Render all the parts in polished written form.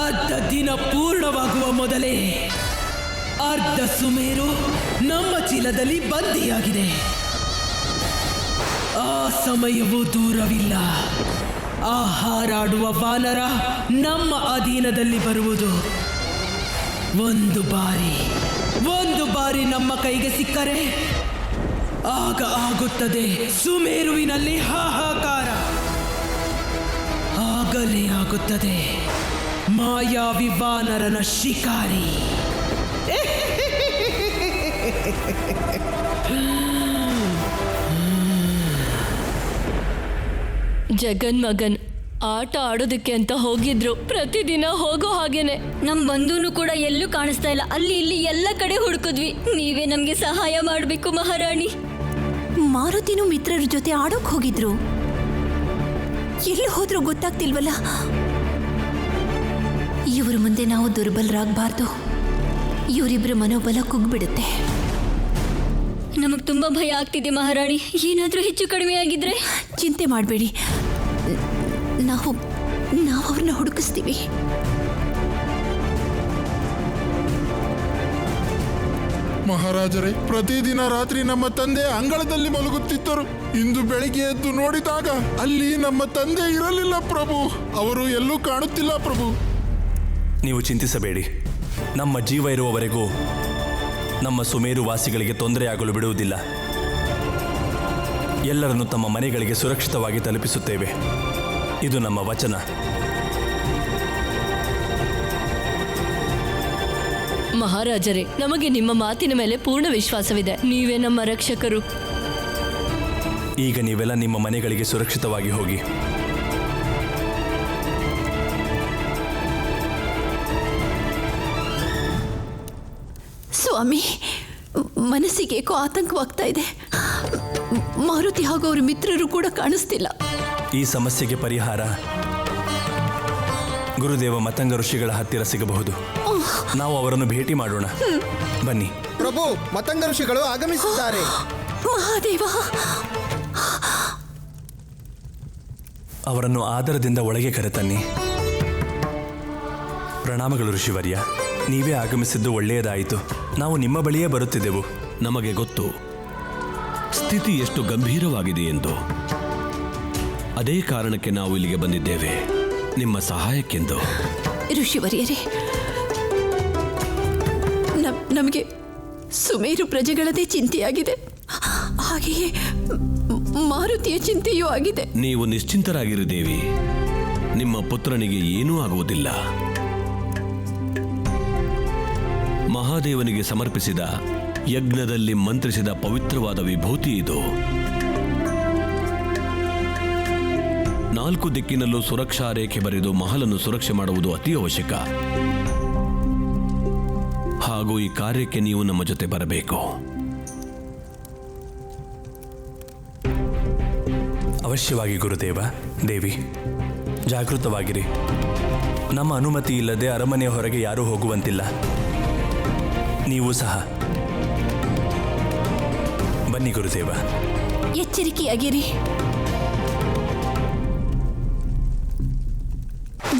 ಅರ್ಧ ದಿನ ಪೂರ್ಣವಾಗುವ ಮೊದಲೇ ಅರ್ಧ ಸುಮೇರು ನಮ್ಮ ಚೀಲದಲ್ಲಿ ಬಂದಿಯಾಗಿದೆ. ಆ ಸಮಯವೂ ದೂರವಿಲ್ಲ. ಆ ಹಾರಾಡುವ ವಾನರ ನಮ್ಮ ಅಧೀನದಲ್ಲಿ ಬರುವುದು. ಒಂದು ಬಾರಿ ನಮ್ಮ ಕೈಗೆ ಸಿಕ್ಕರೆ ಆಗ ಆಗುತ್ತದೆ ಸುಮೇರುವಿನಲ್ಲಿ ಹಾಹಾಕಾರ. ಆಗಲೇ ಆಗುತ್ತದೆ ಮಾಯಾವಿ ವಾನರನ ಶಿಕಾರಿ. ಜಗನ್ ಮಗನ್ ಆಟ ಆಡೋದಕ್ಕೆ ಅಂತ ಹೋಗಿದ್ರು. ಪ್ರತಿದಿನ ಹೋಗೋ ಹಾಗೇನೆ. ನಮ್ ಬಂಧುನು ಕೂಡ ಎಲ್ಲೂ ಕಾಣಿಸ್ತಾ ಇಲ್ಲ. ಅಲ್ಲಿ ಇಲ್ಲಿ ಎಲ್ಲ ಕಡೆ ಹುಡುಕಿದ್ವಿ. ನೀವೇ ನಮ್ಗೆ ಸಹಾಯ ಮಾಡ್ಬೇಕು ಮಹಾರಾಣಿ. ಮಾರುತಿನೂ ಮಿತ್ರರ ಜೊತೆ ಆಡೋಕ್ ಹೋಗಿದ್ರು. ಎಲ್ಲಿ ಹೋದ್ರೂ ಗೊತ್ತಾಗ್ತಿಲ್ವಲ್ಲ. ಇವ್ರ ಮುಂದೆ ನಾವು ದುರ್ಬಲರಾಗಬಾರ್ದು. ಇವರಿಬ್ರ ಮನೋಬಲ ಕುಗ್ಬಿಡುತ್ತೆ. ನಮಗ್ ತುಂಬಾ ಭಯ ಆಗ್ತಿದೆ ಮಹಾರಾಣಿ. ಏನಾದ್ರೂ ಹೆಚ್ಚು ಕಡಿಮೆ ಆಗಿದ್ರೆ? ಚಿಂತೆ ಮಾಡಬೇಡಿ, ನಾವು ಅವ್ರನ್ನ ಹುಡುಕಿಸ್ತೀವಿ. ಮಹಾರಾಜರೇ, ಪ್ರತಿದಿನ ರಾತ್ರಿ ನಮ್ಮ ತಂದೆ ಅಂಗಳದಲ್ಲಿ ಮಲಗುತ್ತಿದ್ದರು. ಇಂದು ಬೆಳಿಗ್ಗೆ ಎದ್ದು ನೋಡಿದಾಗ ಅಲ್ಲಿ ನಮ್ಮ ತಂದೆ ಇರಲಿಲ್ಲ ಪ್ರಭು. ಅವರು ಎಲ್ಲೂ ಕಾಣುತ್ತಿಲ್ಲ ಪ್ರಭು. ನೀವು ಚಿಂತಿಸಬೇಡಿ. ನಮ್ಮ ಜೀವ ಇರುವವರೆಗೂ ನಮ್ಮ ಸುಮೇರು ವಾಸಿಗಳಿಗೆ ತೊಂದರೆಯಾಗಲು ಬಿಡುವುದಿಲ್ಲ. ಎಲ್ಲರನ್ನು ತಮ್ಮ ಮನೆಗಳಿಗೆ ಸುರಕ್ಷಿತವಾಗಿ ತಲುಪಿಸುತ್ತೇವೆ. ಇದು ನಮ್ಮ ವಚನ. ಮಹಾರಾಜರೇ, ನಮಗೆ ನಿಮ್ಮ ಮಾತಿನ ಮೇಲೆ ಪೂರ್ಣ ವಿಶ್ವಾಸವಿದೆ. ನೀವೇ ನಮ್ಮ ರಕ್ಷಕರು. ಈಗ ನೀವೆಲ್ಲ ನಿಮ್ಮ ಮನೆಗಳಿಗೆ ಸುರಕ್ಷಿತವಾಗಿ ಹೋಗಿ. ಸ್ವಾಮಿ, ಮನಸ್ಸಿಗೆ ಏಕೋ ಆತಂಕವಾಗ್ತಾ ಇದೆ. ಮಾರುತಿ ಹಾಗೂ ಅವ್ರ ಮಿತ್ರರು ಕೂಡ ಕಾಣಿಸ್ತಿಲ್ಲ. ಈ ಸಮಸ್ಯೆಗೆ ಪರಿಹಾರ ಗುರುದೇವ ಮತಂಗ ಋಷಿಗಳ ಹತ್ತಿರ ಸಿಗಬಹುದು. ನಾವು ಅವರನ್ನು ಭೇಟಿ ಮಾಡೋಣ. ಬನ್ನಿ. ಪ್ರಭು, ಮತಂಗ ಋಷಿಗಳು ಆಗಮಿಸಿದ್ದಾರೆ. ಮಹಾದೇವ, ಅವರನ್ನು ಆದರದಿಂದ ಒಳಗೆ ಕರೆತನ್ನಿ. ಪ್ರಣಾಮಗಳು ಋಷಿವರ್ಯ. ನೀವೇ ಆಗಮಿಸಿದ್ದು ಒಳ್ಳೆಯದಾಯಿತು. ನಾವು ನಿಮ್ಮ ಬಳಿಯೇ ಬರುತ್ತಿದ್ದೆವು. ನಮಗೆ ಗೊತ್ತು ಸ್ಥಿತಿ ಎಷ್ಟು ಗಂಭೀರವಾಗಿದೆ ಎಂದು. ಅದೇ ಕಾರಣಕ್ಕೆ ನಾವು ಇಲ್ಲಿಗೆ ಬಂದಿದ್ದೇವೆ, ನಿಮ್ಮ ಸಹಾಯಕ್ಕೆಂದು. ಋಷಿವರ್ಯರೇ, ನಮಗೆ ಸುಮೇರು ಪ್ರಜೆಗಳದೇ ಚಿಂತೆಯಾಗಿದೆ. ಹಾಗೆಯೇ ಮಾರುತಿಯ ಚಿಂತೆಯೂ ಆಗಿದೆ. ನೀವು ನಿಶ್ಚಿಂತರಾಗಿರಿ ದೇವಿ. ನಿಮ್ಮ ಪುತ್ರನಿಗೆ ಏನೂ ಆಗುವುದಿಲ್ಲ. ಮಹಾದೇವನಿಗೆ ಸಮರ್ಪಿಸಿದ ಯಜ್ಞದಲ್ಲಿ ಮಂತ್ರಿಸಿದ ಪವಿತ್ರವಾದ ವಿಭೂತಿ ಇದು. 4 ದಿಕ್ಕಿನಲ್ಲೂ ಸುರಕ್ಷಾ ರೇಖೆ ಬರೆದು ಮಹಲನ್ನು ಸುರಕ್ಷೆ ಮಾಡುವುದು ಅತಿ ಅವಶ್ಯಕ. ಹಾಗೂ ಈ ಕಾರ್ಯಕ್ಕೆ ನೀವು ನಮ್ಮ ಜೊತೆ ಬರಬೇಕು. ಅವಶ್ಯವಾಗಿ ಗುರುದೇವ. ದೇವಿ, ಜಾಗೃತವಾಗಿರಿ. ನಮ್ಮ ಅನುಮತಿ ಇಲ್ಲದೆ ಅರಮನೆಯ ಹೊರಗೆ ಯಾರೂ ಹೋಗುವಂತಿಲ್ಲ. ನೀವು ಸಹ ಬನ್ನಿ ಗುರುದೇವ. ಎಚ್ಚರಿಕೆಯಾಗಿರಿ.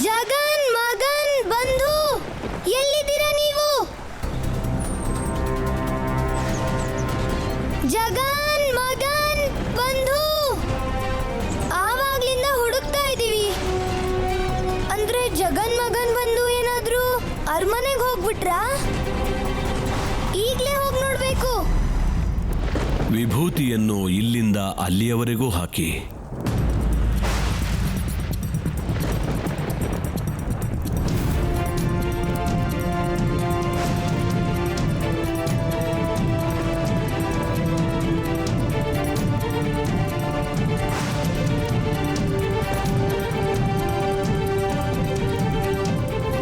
ಜಗನ್ ಮಗನ್ ಬಂಧು, ಎಲ್ಲಿದ್ದೀರಾ ನೀವು? ಜಗನ್ ಮಗನ್ ಬಂಧು, ಆವಾಗ್ಲಿಂದ ಹುಡುಕ್ತಾ ಇದ್ದೀವಿ. ಅಂದ್ರೆ ಜಗನ್ ಮಗನ್ ಬಂಧು ಏನಾದ್ರೂ ಅರಮನೆಗೆ ಹೋಗ್ಬಿಟ್ರಾ? ಈಗ್ಲೇ ಹೋಗಿ ನೋಡ್ಬೇಕು. ವಿಭೂತಿಯನ್ನು ಇಲ್ಲಿಂದ ಅಲ್ಲಿಯವರೆಗೂ ಹಾಕಿ.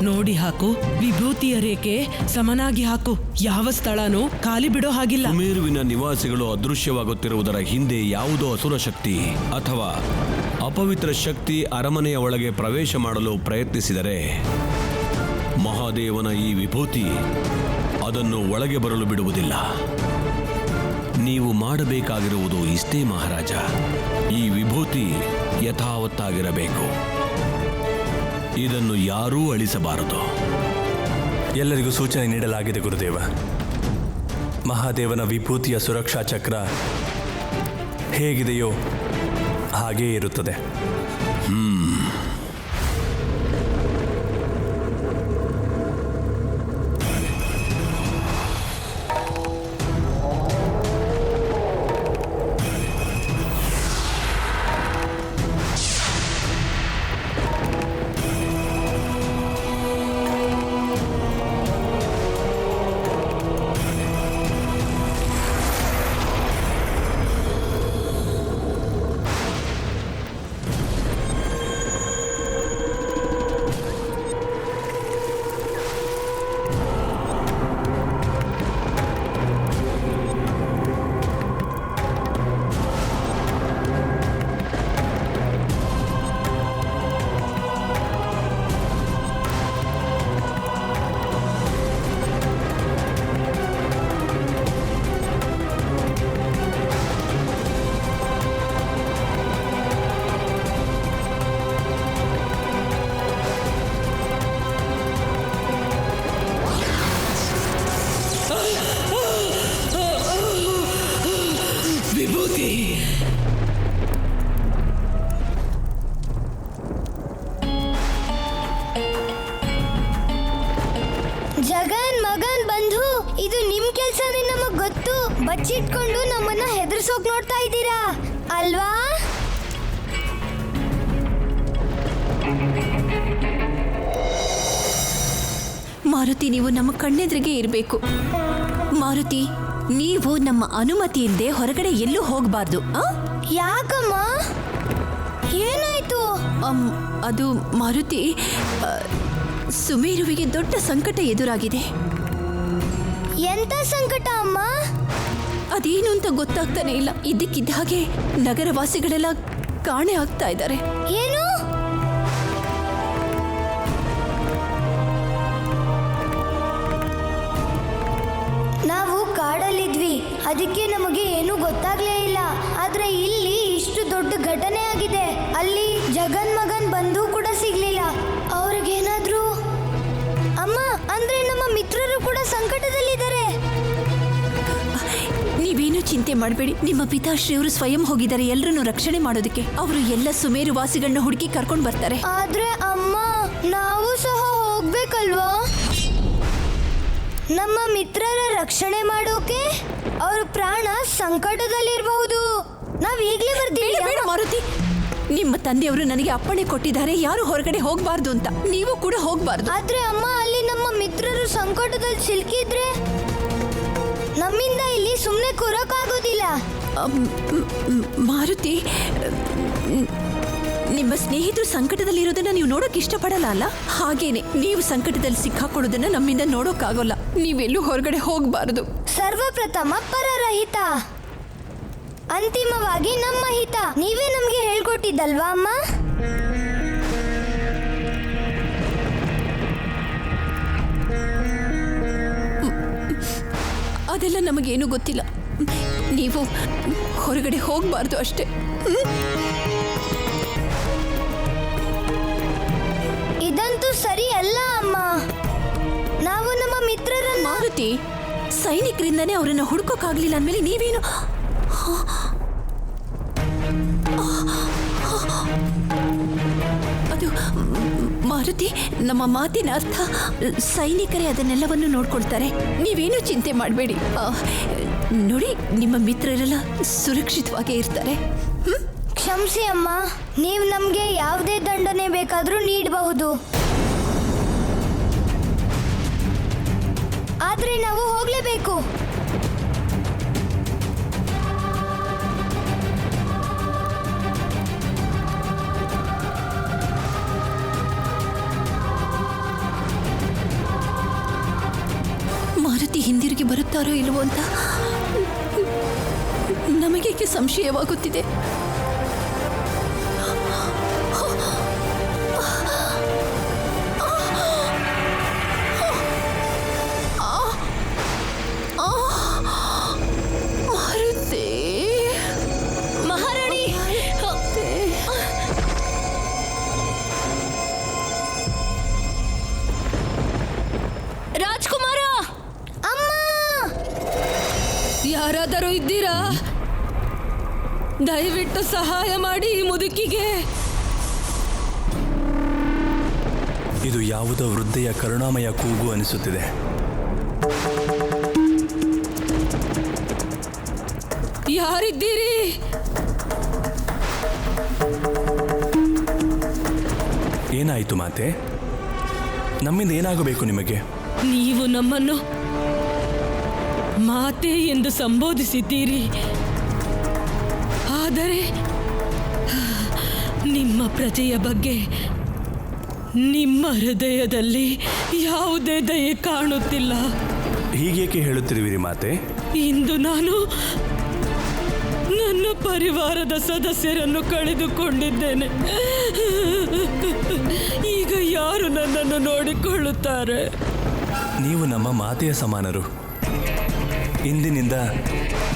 ನೋಡಿ ಹಾಕು. ವಿಭೂತಿಯ ರೇಖೆ ಸಮನಾಗಿ ಹಾಕು. ಯಾವ ಸ್ಥಳನೂ ಖಾಲಿ ಬಿಡೋ ಹಾಗಿಲ್ಲ. ಸುಮೇರುವಿನ ನಿವಾಸಿಗಳು ಅದೃಶ್ಯವಾಗುತ್ತಿರುವುದರ ಹಿಂದೆ ಯಾವುದೋ ಅಸುರ ಶಕ್ತಿ ಅಥವಾ ಅಪವಿತ್ರ ಶಕ್ತಿ ಅರಮನೆಯ ಒಳಗೆ ಪ್ರವೇಶ ಮಾಡಲು ಪ್ರಯತ್ನಿಸಿದರೆ ಮಹಾದೇವನ ಈ ವಿಭೂತಿ ಅದನ್ನು ಒಳಗೆ ಬರಲು ಬಿಡುವುದಿಲ್ಲ. ನೀವು ಮಾಡಬೇಕಾಗಿರುವುದು ಇಷ್ಟೇ ಮಹಾರಾಜ. ಈ ವಿಭೂತಿ ಯಥಾವತ್ತಾಗಿರಬೇಕು. ಇದನ್ನು ಯಾರೂ ಅಳಿಸಬಾರದು. ಎಲ್ಲರಿಗೂ ಸೂಚನೆ ನೀಡಲಾಗಿದೆ ಗುರುದೇವ. ಮಹಾದೇವನ ವಿಭೂತಿಯ ಸುರಕ್ಷಾ ಚಕ್ರ ಹೇಗಿದೆಯೋ ಹಾಗೇ ಇರುತ್ತದೆ. ವಿಭೂತಿ ಜಗನ್ ಮಗನ್ ಬಂಧು, ಇದು ನಿಮ್ ಕೆಲ್ಸನೇ ನಮಗ್ ಗೊತ್ತು. ಬಚ್ಚಿಟ್ಕೊಂಡು ನಮ್ಮನ್ನ ಹೆದರ್ಸೋಕ್ ನೋಡ್ತಾ ಇದ್ದೀರಾ ಅಲ್ವಾ? ಮಾರುತಿ, ನೀವು ನಮ್ಮ ಕಣ್ಣೆದುರಿಗೆ ಇರಬೇಕು. ಮಾರುತಿ, ನೀವು ನಮ್ಮ ಅನುಮತಿ ಇಲ್ಲದೆ ಹೊರಗಡೆ ಎಲ್ಲೂ ಹೋಗಬಾರ್ದು. ಯಾಕಮ್ಮ, ಏನಾಯ್ತು? ಅದು ಮಾರುತಿ, ಸುಮೇರುವಿಗೆ ದೊಡ್ಡ ಸಂಕಟ ಎದುರಾಗಿದೆ. ಎಂತ ಸಂಕಟ ಅಮ್ಮ? ಅದೇನು ಅಂತ ಗೊತ್ತಾಗ್ತಾನೆ ಇಲ್ಲ. ಇದ್ದಕ್ಕಿದ್ದ ಹಾಗೆ ನಗರವಾಸಿಗಳೆಲ್ಲ ಕಾಣೆ ಆಗ್ತಾ ಇದ್ದಾರೆ. ಏನು? ನಾವು ಕಾಡಲ್ಲಿದ್ವಿ, ಅದಕ್ಕೆ ನಮಗೆ ಏನು ಗೊತ್ತಾಗ್ಲೇ ಇಲ್ಲ. ಆದ್ರೆ ಇಲ್ಲಿ ಇಷ್ಟು ದೊಡ್ಡ ಘಟನೆ ಆಗಿದೆ. ಅಲ್ಲಿ ಜಗನ್ ಮಗನ್ ಬಂಧು ಕೂಡ ಸಿಗ್ಲಿಲ್ಲ. ಅವ್ರಿಗೇನಾದ್ರೂ ಅಮ್ಮ, ಅಂದ್ರೆ ನಮ್ಮ ಮಿತ್ರರು ಕೂಡ ಸಂಕಟದಲ್ಲಿದ್ದಾರೆ. ನೀವೇನು ಚಿಂತೆ ಮಾಡಬೇಡಿ. ನಿಮ್ಮ ಪಿತಾಶ್ರೀಯವರು ಸ್ವಯಂ ಹೋಗಿದ್ದಾರೆ ಎಲ್ಲರನ್ನು ರಕ್ಷಣೆ ಮಾಡೋದಕ್ಕೆ. ಅವರು ಎಲ್ಲ ಸುಮೇರು ವಾಸಿಗಳನ್ನ ಹುಡುಕಿ ಕರ್ಕೊಂಡು ಬರ್ತಾರೆ. ಆದ್ರೆ ಅಮ್ಮ, ನಾವು ಸಹ ಹೋಗ್ಬೇಕಲ್ವಾ? ನಮ್ಮ ಮಿತ್ರರ ರಕ್ಷಣೆ ಮಾಡೋಕೆ ಅವ್ರ ಪ್ರಾಣ ಸಂಕಟದಲ್ಲಿರಬಹುದು. ನಾವ್ ಈಗ್ಲೇ ಬರ್ತೀವಿ. ಬೇಡ ಮಾರುತಿ, ನಿಮ್ಮ ತಂದೆಯವರು ನನಗೆ ಅಪ್ಪಣೆ ಕೊಟ್ಟಿದ್ದಾರೆ ಯಾರು ಹೊರಗಡೆ ಹೋಗಬಾರ್ದು ಅಂತ. ನೀವು ಕೂಡ ಹೋಗಬಾರ್ದು. ಆದ್ರೆ ಅಮ್ಮ, ಅಲ್ಲಿ ನಮ್ಮ ಮಿತ್ರರು ಸಂಕಟದಲ್ಲಿ ಸಿಲುಕಿದ್ರೆ ನಮ್ಮಿಂದ ಇಲ್ಲಿ ಸುಮ್ಮನೆ ಕೂರಕ್ಕಾಗೋದಿಲ್ಲ. ಮಾರುತಿ, ನಿಮ್ಮ ಸ್ನೇಹಿತರು ಸಂಕಟದಲ್ಲಿರೋದನ್ನ ನೀವು ನೋಡೋಕೆ ಇಷ್ಟಪಡಲ್ಲ ಅಲ್ಲ? ಹಾಗೇನೆ ನೀವು ಸಂಕಟದಲ್ಲಿ ಸಿಕ್ಕಾಕೊಳ್ಳೋದನ್ನ ನಮ್ಮಿಂದ ನೋಡೋಕ್ಕಾಗೋಲ್ಲ. ನೀವೆಲ್ಲೂ ಹೊರಗಡೆ ಹೋಗಬಾರದು. ಸರ್ವಪ್ರಥಮ ಪರರ ಹಿತ, ಅಂತಿಮವಾಗಿ ನಮ್ಮ ಹಿತ. ನೀವೇ ನಮ್ಗೆ ಹೇಳ್ಕೊಟ್ಟಿದ್ದಲ್ವಾ ಅಮ್ಮ? ಅದೆಲ್ಲ ನಮಗೇನು ಗೊತ್ತಿಲ್ಲ. ನೀವು ಹೊರಗಡೆ ಹೋಗಬಾರ್ದು ಅಷ್ಟೇ. ಇದಂತೂ ಸರಿ ಅಲ್ಲ ಅಮ್ಮ. ನಾವು ನಮ್ಮ ಮಿತ್ರರನ್ನ ಮಾರುತಿ, ಸೈನಿಕರಿಂದನೇ ಅವರನ್ನ ಹುಡುಕೋಕ್ಕಾಗ್ಲಿಲ್ಲ ಅಂದಮೇಲೆ ನೀವೇನು? ಅದು ಮಾರುತಿ, ನಮ್ಮ ಮಾತಿನ ಅರ್ಥ ಸೈನಿಕರೇ ಅದನ್ನೆಲ್ಲವನ್ನು ನೋಡ್ಕೊಳ್ತಾರೆ. ನೀವೇನು ಚಿಂತೆ ಮಾಡಬೇಡಿ. ನೋಡಿ, ನಿಮ್ಮ ಮಿತ್ರರೆಲ್ಲ ಸುರಕ್ಷಿತವಾಗೇ ಇರ್ತಾರೆ. ಕ್ಷಮಿಸಿ ಅಮ್ಮ, ನೀವು ನಮ್ಗೆ ಯಾವುದೇ ದಂಡನೆ ಬೇಕಾದ್ರೂ ನೀಡಬಹುದು. ಆದ್ರೆ ನಾವು ಹೋಗ್ಲೇಬೇಕು. ಮಾರುತಿ ಹಿಂದಿರುಗಿ ಬರುತ್ತಾರೋ ಇಲ್ವೋ ಅಂತ ನಮಗೇಕೆ ಸಂಶಯವಾಗುತ್ತಿದೆ. ಮಾರುತಿ, ಮಹಾರಾಣಿ, ರಾಜ್ಕುಮಾರ, ಅಮ್ಮ! ಯಾರಾದರೂ ಇದ್ದೀರಾ? ದಯವಿಟ್ಟು ಸಹಾಯ ಮಾಡಿ ಈ ಮುದುಕಿಗೆ. ಇದು ಯಾವುದೋ ವೃದ್ಧೆಯ ಕರುಣಾಮಯ ಕೂಗು ಅನಿಸುತ್ತಿದೆ. ಯಾರಿದ್ದೀರಿ? ಏನಾಯಿತು ಮಾತೆ? ನಮ್ಮಿಂದ ಏನಾಗಬೇಕು ನಿಮಗೆ? ನೀವು ನಮ್ಮನ್ನು ಮಾತೆ ಎಂದು ಸಂಬೋಧಿಸಿದ್ದೀರಿ. ಆದರೆ ನಿಮ್ಮ ಪ್ರಜೆಯ ಬಗ್ಗೆ ನಿಮ್ಮ ಹೃದಯದಲ್ಲಿ ಯಾವುದೇ ದಯೆ ಕಾಣುತ್ತಿಲ್ಲ. ಹೀಗೇಕೆ ಹೇಳುತ್ತಿರುವಿರಿ ಮಾತೆ? ಇಂದು ನಾನು ನನ್ನ ಪರಿವಾರದ ಸದಸ್ಯರನ್ನು ಕಳೆದುಕೊಂಡಿದ್ದೇನೆ. ಈಗ ಯಾರು ನನ್ನನ್ನು ನೋಡಿಕೊಳ್ಳುತ್ತಾರೆ? ನೀವು ನಮ್ಮ ಮಾತೆಯ ಸಮಾನರು. ಇಂದಿನಿಂದ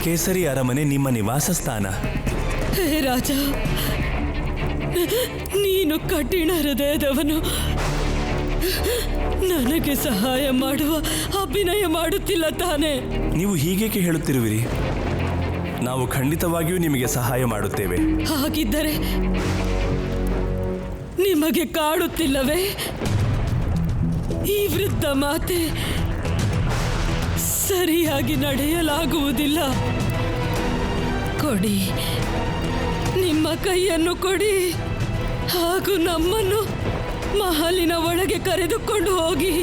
ಕೇಸರಿ ಅರಮನೆ ನಿಮ್ಮ ನಿವಾಸ ಸ್ಥಾನ. ಹೇ ರಾಜ, ನೀನು ಕಠಿಣ ಹೃದಯದವನು. ನನಗೆ ಸಹಾಯ ಮಾಡುವ ಅಭಿನಯ ಮಾಡುತ್ತಿಲ್ಲ ತಾನೆ? ನೀವು ಹೀಗೇಕೆ ಹೇಳುತ್ತಿರುವಿರಿ? ನಾವು ಖಂಡಿತವಾಗಿಯೂ ನಿಮಗೆ ಸಹಾಯ ಮಾಡುತ್ತೇವೆ. ಹಾಗಿದ್ದರೆ ನಿಮಗೆ ಕಾಡುತ್ತಿಲ್ಲವೇ? ಈ ವೃದ್ಧ ಮಾತೆ ಸರಿಯಾಗಿ ನಡೆಯಲಾಗುವುದಿಲ್ಲ. ಕೊಡಿ, ನಿಮ್ಮ ಕೈಯನ್ನು ಕೊಡಿ, ಹಾಗೂ ನಮ್ಮನ್ನು ಮಹಲಿನ ಒಳಗೆ ಕರೆದುಕೊಂಡು ಹೋಗಿ.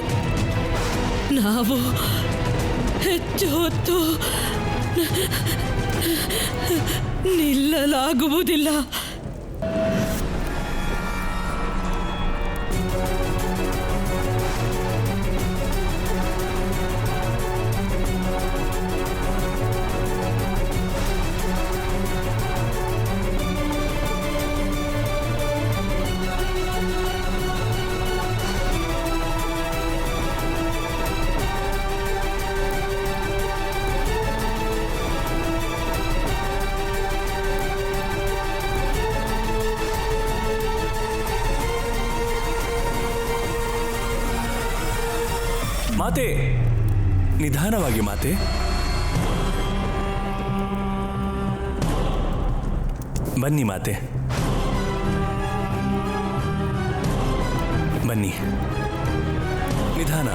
ನಾವು ಹೆಚ್ಚು ಹೊತ್ತು ನಿಲ್ಲಲಾಗುವುದಿಲ್ಲ. ಮಾತೆ, ನಿಧಾನವಾಗಿ ಮಾತೆ. ಬನ್ನಿ ಮಾತೆ, ಬನ್ನಿ. ನಿಧಾನ.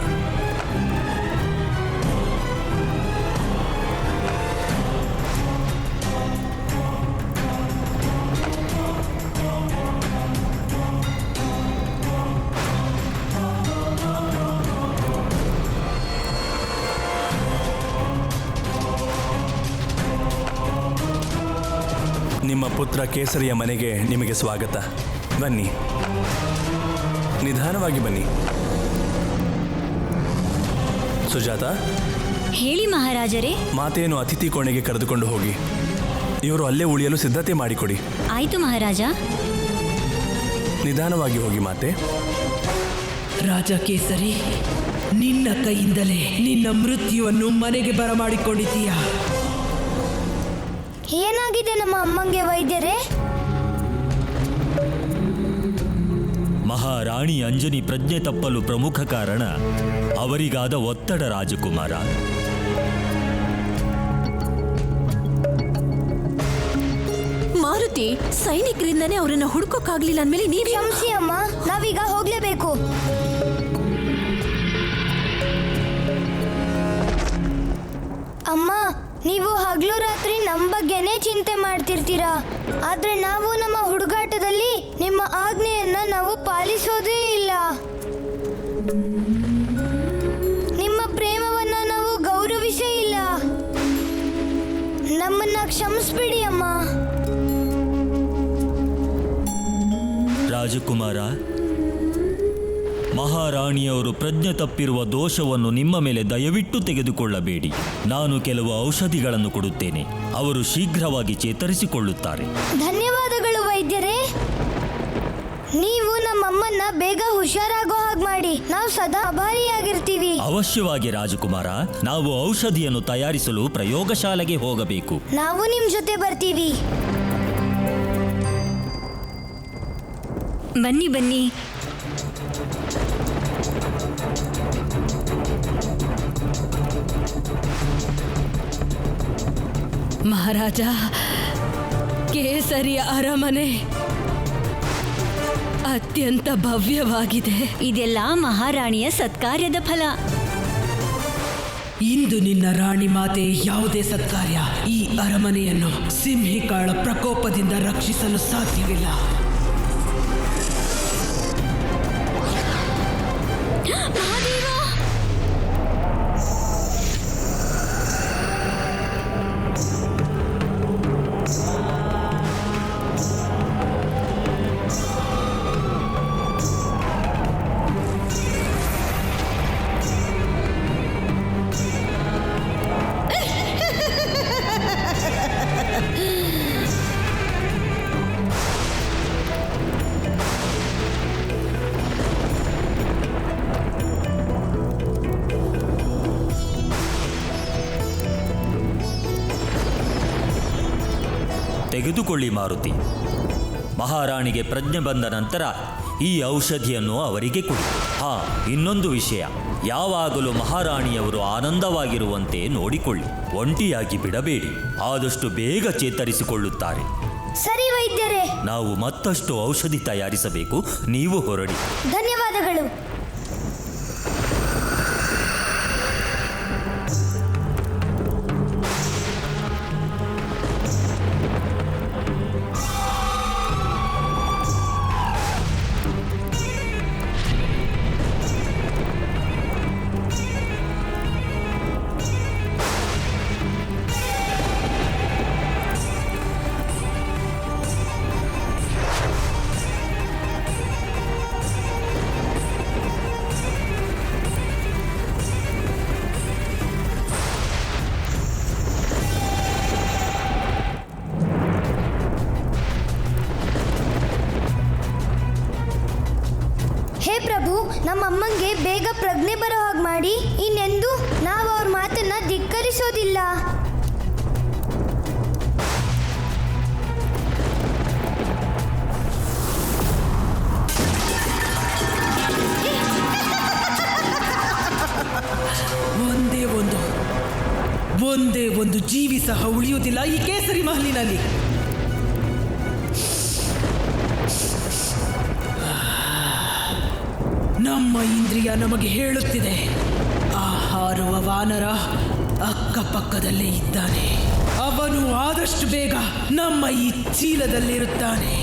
ನಿಮ್ಮ ಪುತ್ರ ಕೇಸರಿಯ ಮನೆಗೆ ನಿಮಗೆ ಸ್ವಾಗತ. ಬನ್ನಿ, ನಿಧಾನವಾಗಿ ಬನ್ನಿ. ಸುಜಾತ, ಹೇಳಿ ಮಹಾರಾಜರೇ. ಮಾತೆಯನ್ನು ಅತಿಥಿ ಕೋಣೆಗೆ ಕರೆದುಕೊಂಡು ಹೋಗಿ. ಇವರು ಅಲ್ಲೇ ಉಳಿಯಲು ಸಿದ್ಧತೆ ಮಾಡಿಕೊಡಿ. ಆಯಿತು ಮಹಾರಾಜ. ನಿಧಾನವಾಗಿ ಹೋಗಿ ಮಾತೆ. ರಾಜ ಕೇಸರಿ, ನಿನ್ನ ಕೈಯಿಂದಲೇ ನಿನ್ನ ಮೃತ್ಯುವನ್ನು ಮನೆಗೆ ಬರಮಾಡಿಕೊಂಡಿದ್ದೀಯಾ? ಏನಾಗಿದೆ ನಮ್ಮ ಅಮ್ಮಂಗೆ ವೈದ್ಯರೇ? ಮಹಾರಾಣಿ ಅಂಜನಿ ಪ್ರಜ್ಞೆ ತಪ್ಪಲು ಪ್ರಮುಖ ಕಾರಣ ಅವರಿಗಾದ ಒತ್ತಡ. ರಾಜಕುಮಾರ, ಮಾರುತಿ, ಸೈನಿಕರಿಂದನೇ ಅವರನ್ನ ಹುಡುಕೋಕ್ಕಾಗ್ಲಿಲ್ಲ ಅಂದ್ಮೇಲೆ ನೀವೇ. ಕ್ಷಮಿಸಿ ಅಮ್ಮ, ನಾವೀಗ ಹೋಗ್ಲೇಬೇಕು. ಅಮ್ಮ, ನೀವು ಹಗಲು ರಾತ್ರಿ ನಮ್ಮ ಬಗ್ಗೆನೇ ಚಿಂತೆ ಮಾಡ್ತಿರ್ತೀರಾ. ಆದ್ರೆ ನಾವು ನಮ್ಮ ಹುಡುಗಾಟದಲ್ಲಿ ನಿಮ್ಮ ಆಜ್ಞೆಯನ್ನ ನಾವು ಪಾಲಿಸೋದೇ ಇಲ್ಲ. ನಿಮ್ಮ ಪ್ರೇಮವನ್ನ ನಾವು ಗೌರವಿಸೇ ಇಲ್ಲ. ನಮ್ಮನ್ನ ಕ್ಷಮಿಸ್ಬಿಡಿ ಅಮ್ಮ. ರಾಜಕುಮಾರ, ಮಹಾರಾಣಿಯವರು ಪ್ರಜ್ಞೆ ತಪ್ಪಿರುವ ದೋಷವನ್ನು ನಿಮ್ಮ ಮೇಲೆ ದಯವಿಟ್ಟು ತೆಗೆದುಕೊಳ್ಳಬೇಡಿ. ನಾನು ಕೆಲವು ಔಷಧಿಗಳನ್ನು ಕೊಡುತ್ತೇನೆ. ಅವರು ಶೀಘ್ರವಾಗಿ ಚೇತರಿಸಿಕೊಳ್ಳುತ್ತಾರೆ. ಧನ್ಯವಾದಗಳು ವೈದ್ಯರೇ. ನೀವು ನಮ್ಮಮ್ಮನ್ನ ಬೇಗ ಹುಷಾರಾಗೋ ಹಾಗೆ ಮಾಡಿ. ನಾವು ಸದಾ ಆಭಾರಿಯಾಗಿರ್ತೀವಿ. ಅವಶ್ಯವಾಗಿ ರಾಜಕುಮಾರ. ನಾವು ಔಷಧಿಯನ್ನು ತಯಾರಿಸಲು ಪ್ರಯೋಗಶಾಲೆಗೆ ಹೋಗಬೇಕು. ನಾವು ನಿಮ್ ಜೊತೆ ಬರ್ತೀವಿ. ಬನ್ನಿ ಬನ್ನಿ. ಮಹಾರಾಜ, ಕೇಸರಿಯ ಅರಮನೆ ಅತ್ಯಂತ ಭವ್ಯವಾಗಿದೆ. ಇದೆಲ್ಲ ಮಹಾರಾಣಿಯ ಸತ್ಕಾರ್ಯದ ಫಲ. ಇಂದು ನಿನ್ನ ರಾಣಿ ಮಾತೆ ಯಾವುದೇ ಸತ್ಕಾರ್ಯ ಈ ಅರಮನೆಯನ್ನು ಸಿಂಹಿಕಾಳ ಪ್ರಕೋಪದಿಂದ ರಕ್ಷಿಸಲು ಸಾಧ್ಯವಿಲ್ಲ. ತೆಗೆದುಕೊಳ್ಳಿ ಮಾರುತಿ. ಮಹಾರಾಣಿಗೆ ಪ್ರಜ್ಞೆ ಬಂದ ನಂತರ ಈ ಔಷಧಿಯನ್ನು ಅವರಿಗೆ ಕೊಡಿ. ಇನ್ನೊಂದು ವಿಷಯ, ಯಾವಾಗಲೂ ಮಹಾರಾಣಿಯವರು ಆನಂದವಾಗಿರುವಂತೆ ನೋಡಿಕೊಳ್ಳಿ. ಒಂಟಿಯಾಗಿ ಬಿಡಬೇಡಿ. ಆದಷ್ಟು ಬೇಗ ಚೇತರಿಸಿಕೊಳ್ಳುತ್ತಾರೆ. ಸರಿ ವೈದ್ಯರೇ. ನಾವು ಮತ್ತಷ್ಟು ಔಷಧಿ ತಯಾರಿಸಬೇಕು. ನೀವು ಹೊರಡಿ. ಧನ್ಯವಾದಗಳು. ನಮ್ಮಮ್ಮಂಗೆ ಬೇಗ ಪ್ರಜ್ಞೆ ಬರೋ ಹಾಗೆ ಮಾಡಿ. ಇನ್ನೆಂದು ನಾವು ಅವ್ರ ಮಾತನ್ನ ಧಿಕ್ಕರಿಸೋದಿಲ್ಲ. ಒಂದೇ ಒಂದು ಜೀವಿ ಸಹ ಉಳಿಯುವುದಿಲ್ಲ ಈ ಕೇಸರಿ ಮಹಲಿನಲ್ಲಿ. ನಮ್ಮ ಇಂದ್ರಿಯ ನಮಗೆ ಹೇಳುತ್ತಿದೆ, ಆ ಹಾರುವ ವಾನರ ಅಕ್ಕಪಕ್ಕದಲ್ಲೇ ಇದ್ದಾನೆ. ಅವನು ಆದಷ್ಟು ಬೇಗ ನಮ್ಮ ಈ ಚೀಲದಲ್ಲಿರುತ್ತಾನೆ.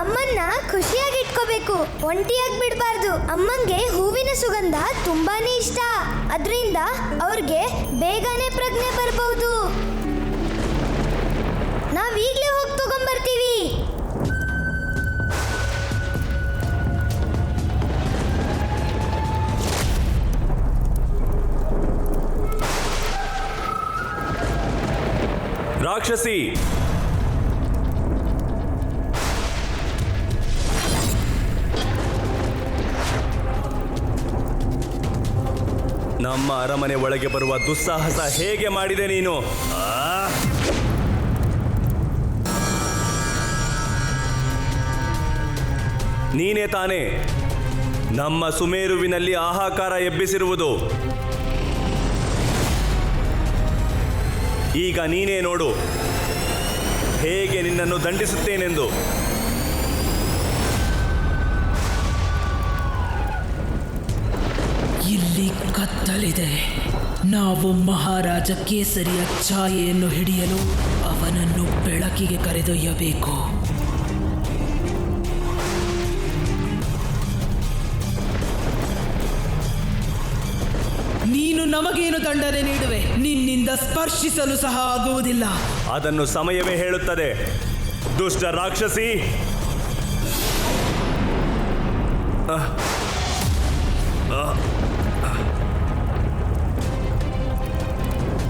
ಅಮ್ಮನ್ನ ಖುಷಿಯಾಗಿ ಇಟ್ಕೋಬೇಕು, ಒಂಟಿಯಾಗಿ ಬಿಡಬಾರ್ದು. ಅಮ್ಮಂಗೆ ಹೂವಿನ ಸುಗಂಧ ತುಂಬಾನೇ ಇಷ್ಟ. ಅದರಿಂದ ಅವ್ರಿಗೆ ಬೇಗನೆ ಪ್ರಜ್ಞೆ ಬರಬಹುದು. ನಾವೀಗ್ಲೇ ಹೋಗಿ ತಗೊಂಡ್ಬರ್ತೀವಿ. ರಾಕ್ಷಸಿ, ನಮ್ಮ ಅರಮನೆ ಒಳಗೆ ಬರುವ ದುಸ್ಸಾಹಸ ಹೇಗೆ ಮಾಡಿದೆ ನೀನು? ನೀನೇ ತಾನೇ ನಮ್ಮ ಸುಮೇರುವಿನಲ್ಲಿ ಹಾಹಾಕಾರ ಎಬ್ಬಿಸಿರುವುದು. ಈಗ ನೀನೇ ನೋಡು ಹೇಗೆ ನಿನ್ನನ್ನು ದಂಡಿಸುತ್ತೇನೆಂದು. ಇಲ್ಲಿ ಕತ್ತಲಿದೆ. ನಾವು ಮಹಾರಾಜ ಕೇಸರಿಯ ಛಾಯೆಯನ್ನು ಹಿಡಿಯಲು ಅವನನ್ನು ಬೆಳಕಿಗೆ ಕರೆದೊಯ್ಯಬೇಕು. ನೀನು ನಮಗೇನು ದಂಡನೆ ನೀಡುವೆ? ನಿನ್ನಿಂದ ಸ್ಪರ್ಶಿಸಲು ಸಹ ಆಗುವುದಿಲ್ಲ. ಅದನ್ನು ಸಮಯವೇ ಹೇಳುತ್ತದೆ. ದುಷ್ಟ ರಾಕ್ಷಸಿ,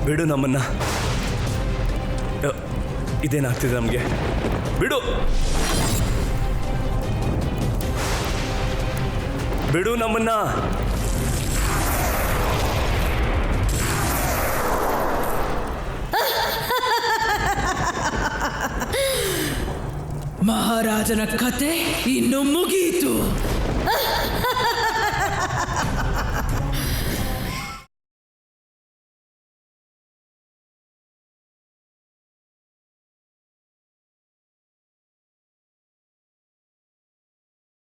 ಬಿಡು ನಮ್ಮನ್ನ. ಇದೇನಾಗ್ತಿದೆ ನಮಗೆ? ಬಿಡು, ಬಿಡು ನಮ್ಮನ್ನ. ಮಹಾರಾಜನ ಕತೆ ಇನ್ನು ಮುಗಿಯಿತು.